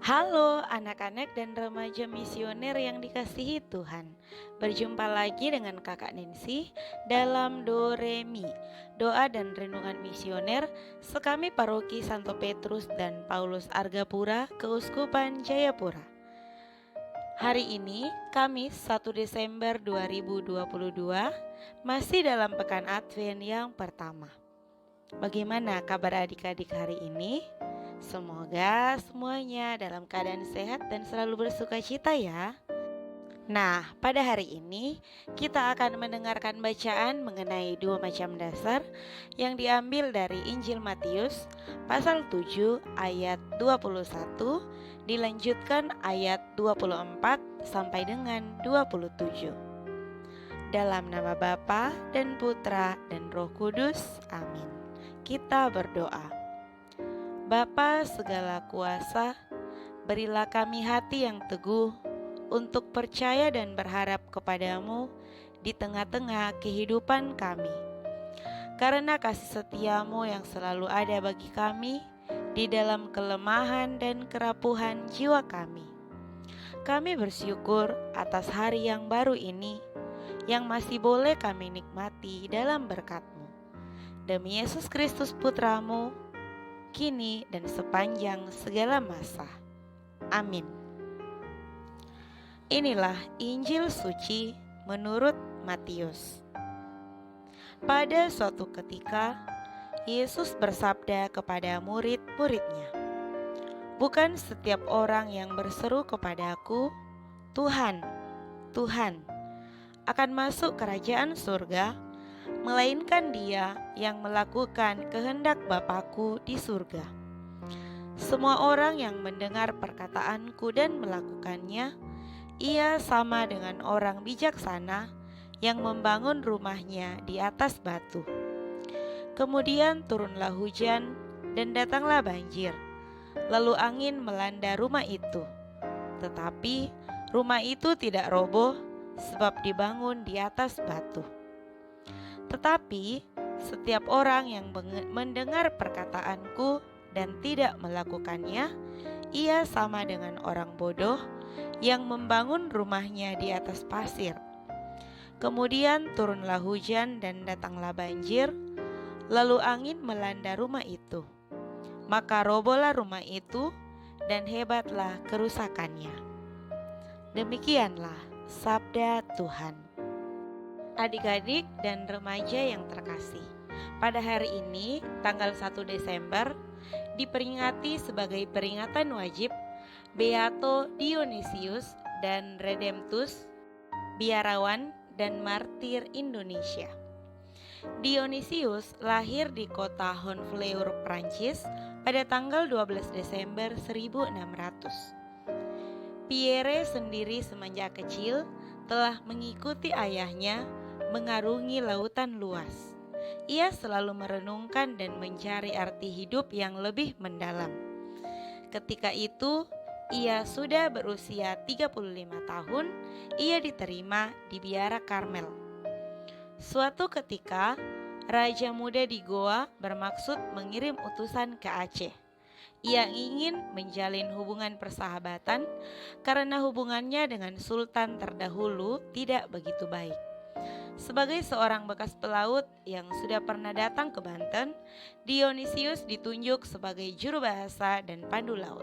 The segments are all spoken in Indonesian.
Halo anak-anak dan remaja misioner yang dikasihi Tuhan. Berjumpa lagi dengan Kakak Nancy dalam Do Re Mi, doa dan renungan misioner sekami Paroki Santo Petrus dan Paulus Argapura, Keuskupan Jayapura. Hari ini Kamis 1 Desember 2022, masih dalam pekan Advent yang pertama. Bagaimana kabar adik-adik hari ini? Semoga semuanya dalam keadaan sehat dan selalu bersuka cita ya. Nah, pada hari ini kita akan mendengarkan bacaan mengenai dua macam dasar yang diambil dari Injil Matius pasal 7 ayat 21 dilanjutkan ayat 24 sampai dengan 27. Dalam nama Bapa dan Putra dan Roh Kudus, amin. Kita berdoa. Bapa segala kuasa, berilah kami hati yang teguh untuk percaya dan berharap kepadamu di tengah-tengah kehidupan kami. Karena kasih setiamu yang selalu ada bagi kami di dalam kelemahan dan kerapuhan jiwa kami. Kami bersyukur atas hari yang baru ini yang masih boleh kami nikmati dalam berkat-Mu. Demi Yesus Kristus Putramu, kini dan sepanjang segala masa. Amin. Inilah Injil suci menurut Matius. Pada suatu ketika, Yesus bersabda kepada murid-muridnya, "Bukan setiap orang yang berseru kepadaku, 'Tuhan, Tuhan,' akan masuk kerajaan surga, melainkan dia yang melakukan kehendak Bapa-Ku di surga. Semua orang yang mendengar perkataanku dan melakukannya, ia sama dengan orang bijaksana yang membangun rumahnya di atas batu. Kemudian turunlah hujan dan datanglah banjir, lalu angin melanda rumah itu. Tetapi rumah itu tidak roboh sebab dibangun di atas batu. Tetapi setiap orang yang mendengar perkataanku dan tidak melakukannya, ia sama dengan orang bodoh yang membangun rumahnya di atas pasir. Kemudian turunlah hujan dan datanglah banjir, lalu angin melanda rumah itu. Maka robohlah rumah itu dan hebatlah kerusakannya." Demikianlah sabda Tuhan. Adik-adik dan remaja yang terkasih, pada hari ini tanggal 1 Desember diperingati sebagai peringatan wajib Beato Dionysius dan Redemptus, biarawan dan martir Indonesia. Dionysius lahir di kota Honfleur, Prancis pada tanggal 12 Desember 1600. Pierre sendiri semenjak kecil telah mengikuti ayahnya mengarungi lautan luas. Ia selalu merenungkan dan mencari arti hidup yang lebih mendalam. Ketika itu, ia sudah berusia 35 tahun, ia diterima di biara Karmel. Suatu ketika, raja muda di Goa bermaksud mengirim utusan ke Aceh. Ia ingin menjalin hubungan persahabatan karena hubungannya dengan sultan terdahulu tidak begitu baik. Sebagai seorang bekas pelaut yang sudah pernah datang ke Banten, Dionysius ditunjuk sebagai juru bahasa dan pandu laut.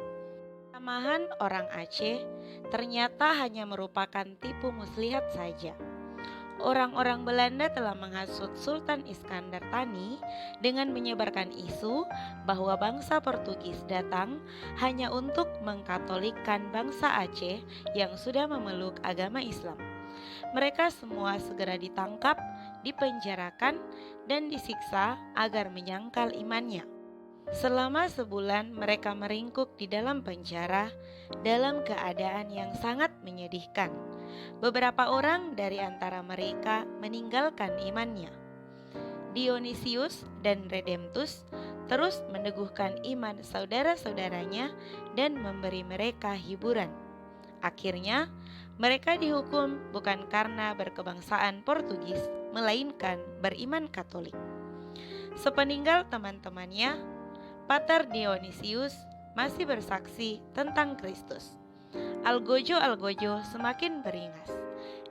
Kesamahan orang Aceh ternyata hanya merupakan tipu muslihat saja. Orang-orang Belanda telah menghasut Sultan Iskandar Thani dengan menyebarkan isu bahwa bangsa Portugis datang hanya untuk mengkatolikkan bangsa Aceh yang sudah memeluk agama Islam. Mereka semua segera ditangkap, dipenjarakan, dan disiksa agar menyangkal imannya. Selama sebulan mereka meringkuk di dalam penjara dalam keadaan yang sangat menyedihkan. Beberapa orang dari antara mereka meninggalkan imannya. Dionysius dan Redemptus terus meneguhkan iman saudara-saudaranya dan memberi mereka hiburan. Akhirnya, mereka dihukum bukan karena berkebangsaan Portugis, melainkan beriman Katolik. Sepeninggal teman-temannya, Pater Dionysius masih bersaksi tentang Kristus. Algojo semakin beringas.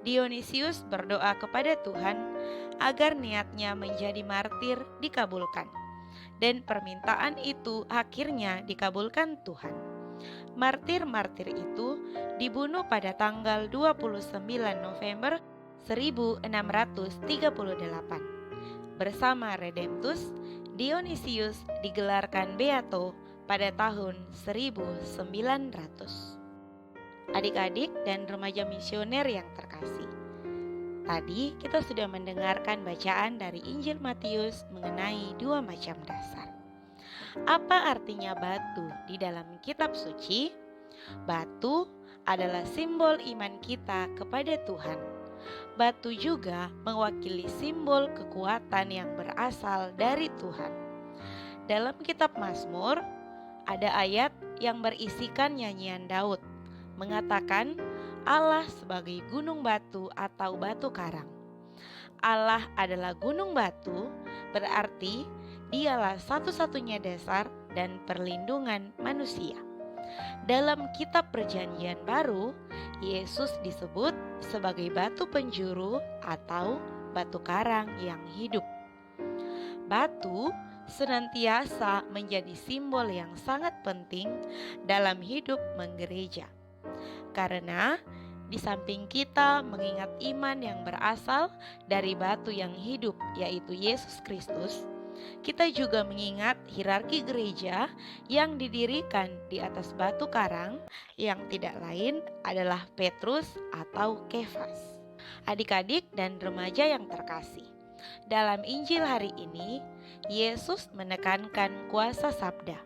Dionysius berdoa kepada Tuhan agar niatnya menjadi martir dikabulkan. Dan permintaan itu akhirnya dikabulkan Tuhan. Martir-martir itu dibunuh pada tanggal 29 November 1638. Bersama Redemptus, Dionysius digelarkan beato pada tahun 1900. Adik-adik dan remaja misioner yang terkasih, tadi kita sudah mendengarkan bacaan dari Injil Matius mengenai 2 macam dasar. Apa artinya batu di dalam kitab suci? Batu adalah simbol iman kita kepada Tuhan. Batu juga mewakili simbol kekuatan yang berasal dari Tuhan. Dalam kitab Mazmur, ada ayat yang berisikan nyanyian Daud, mengatakan Allah sebagai gunung batu atau batu karang. Allah adalah gunung batu, berarti dialah satu-satunya dasar dan perlindungan manusia. Dalam kitab Perjanjian Baru, Yesus disebut sebagai batu penjuru atau batu karang yang hidup. Batu senantiasa menjadi simbol yang sangat penting dalam hidup menggereja. Karena di samping kita mengingat iman yang berasal dari batu yang hidup, yaitu Yesus Kristus, kita juga mengingat hierarki gereja yang didirikan di atas batu karang yang tidak lain adalah Petrus atau Kefas. Adik-adik dan remaja yang terkasih, dalam Injil hari ini, Yesus menekankan kuasa sabda.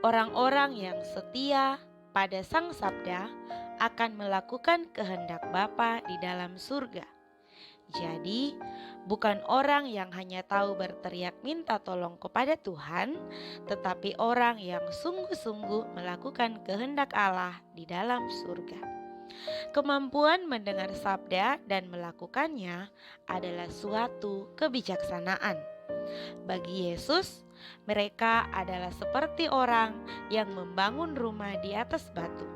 Orang-orang yang setia pada Sang Sabda akan melakukan kehendak Bapa di dalam surga. Jadi, bukan orang yang hanya tahu berteriak minta tolong kepada Tuhan, tetapi orang yang sungguh-sungguh melakukan kehendak Allah di dalam surga. Kemampuan mendengar sabda dan melakukannya adalah suatu kebijaksanaan. Bagi Yesus, mereka adalah seperti orang yang membangun rumah di atas batu.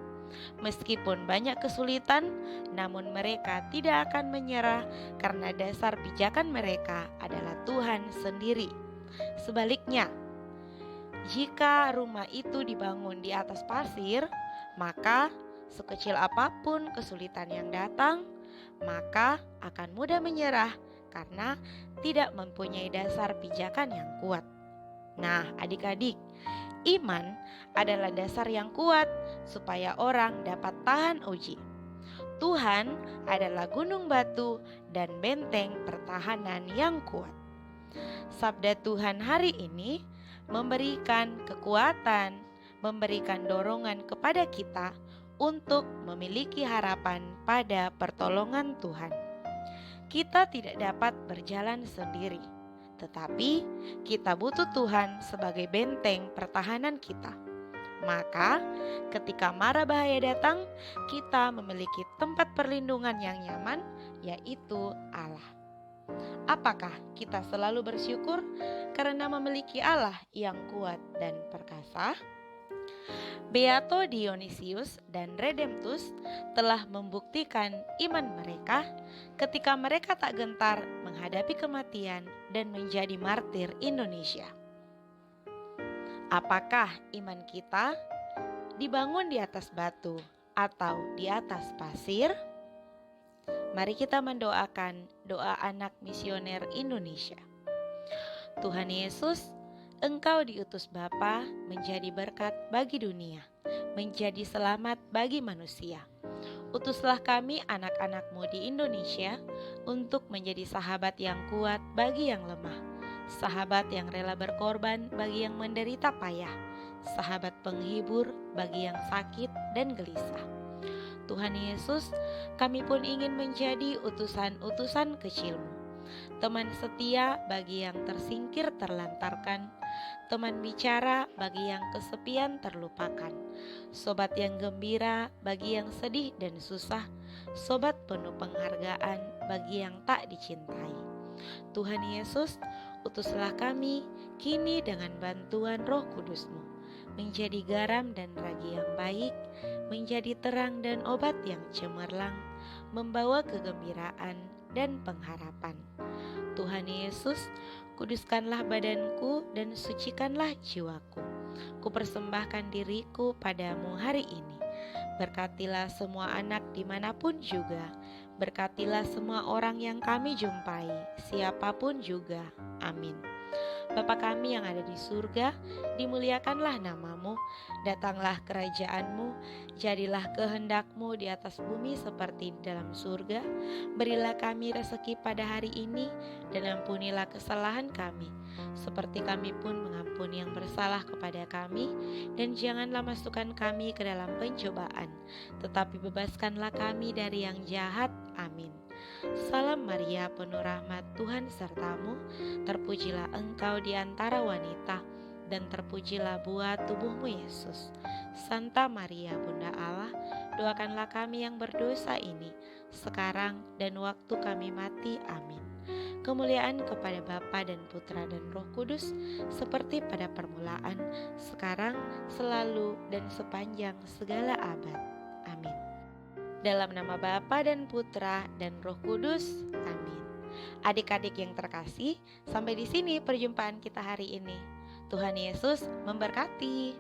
Meskipun banyak kesulitan, namun mereka tidak akan menyerah karena dasar pijakan mereka adalah Tuhan sendiri. Sebaliknya, jika rumah itu dibangun di atas pasir, maka sekecil apapun kesulitan yang datang, maka akan mudah menyerah karena tidak mempunyai dasar pijakan yang kuat. Nah, adik-adik, iman adalah dasar yang kuat supaya orang dapat tahan uji. Tuhan adalah gunung batu dan benteng pertahanan yang kuat. Sabda Tuhan hari ini memberikan kekuatan, memberikan dorongan kepada kita untuk memiliki harapan pada pertolongan Tuhan. Kita tidak dapat berjalan sendiri, tetapi kita butuh Tuhan sebagai benteng pertahanan kita. Maka ketika mara bahaya datang, kita memiliki tempat perlindungan yang nyaman, yaitu Allah. Apakah kita selalu bersyukur karena memiliki Allah yang kuat dan perkasa? Beato Dionysius dan Redemptus telah membuktikan iman mereka ketika mereka tak gentar menghadapi kematian dan menjadi martir Indonesia. Apakah iman kita dibangun di atas batu atau di atas pasir? Mari kita mendoakan doa anak misioner Indonesia. Tuhan Yesus, Engkau diutus Bapa menjadi berkat bagi dunia, menjadi selamat bagi manusia. Utuslah kami anak-anak-Mu di Indonesia untuk menjadi sahabat yang kuat bagi yang lemah, sahabat yang rela berkorban bagi yang menderita payah, sahabat penghibur bagi yang sakit dan gelisah. Tuhan Yesus, kami pun ingin menjadi utusan-utusan kecil-Mu, teman setia bagi yang tersingkir terlantarkan, teman bicara bagi yang kesepian terlupakan, sobat yang gembira bagi yang sedih dan susah, sobat penuh penghargaan bagi yang tak dicintai. Tuhan Yesus, utuslah kami kini dengan bantuan Roh Kudus-Mu, menjadi garam dan ragi yang baik, menjadi terang dan obat yang cemerlang, membawa kegembiraan dan pengharapan. Tuhan Yesus, kuduskanlah badanku dan sucikanlah jiwaku. Kupersembahkan diriku padamu hari ini. Berkatilah semua anak dimanapun juga. Berkatilah semua orang yang kami jumpai, siapapun juga. Amin. Bapa kami yang ada di surga, dimuliakanlah namamu, datanglah kerajaanmu, jadilah kehendakmu di atas bumi seperti di dalam surga. Berilah kami rezeki pada hari ini, dan ampunilah kesalahan kami, seperti kami pun mengampuni yang bersalah kepada kami. Dan janganlah masukkan kami ke dalam pencobaan, tetapi bebaskanlah kami dari yang jahat. Amin. Salam Maria, penuh rahmat, Tuhan sertamu. Terpujilah engkau di antara wanita, dan terpujilah buah tubuhmu Yesus. Santa Maria, Bunda Allah, doakanlah kami yang berdosa ini, sekarang dan waktu kami mati. Amin. Kemuliaan kepada Bapa dan Putra dan Roh Kudus, seperti pada permulaan, sekarang, selalu, dan sepanjang segala abad. Amin. Dalam nama Bapa dan Putra dan Roh Kudus. Amin. Adik-adik yang terkasih, sampai di sini perjumpaan kita hari ini. Tuhan Yesus memberkati.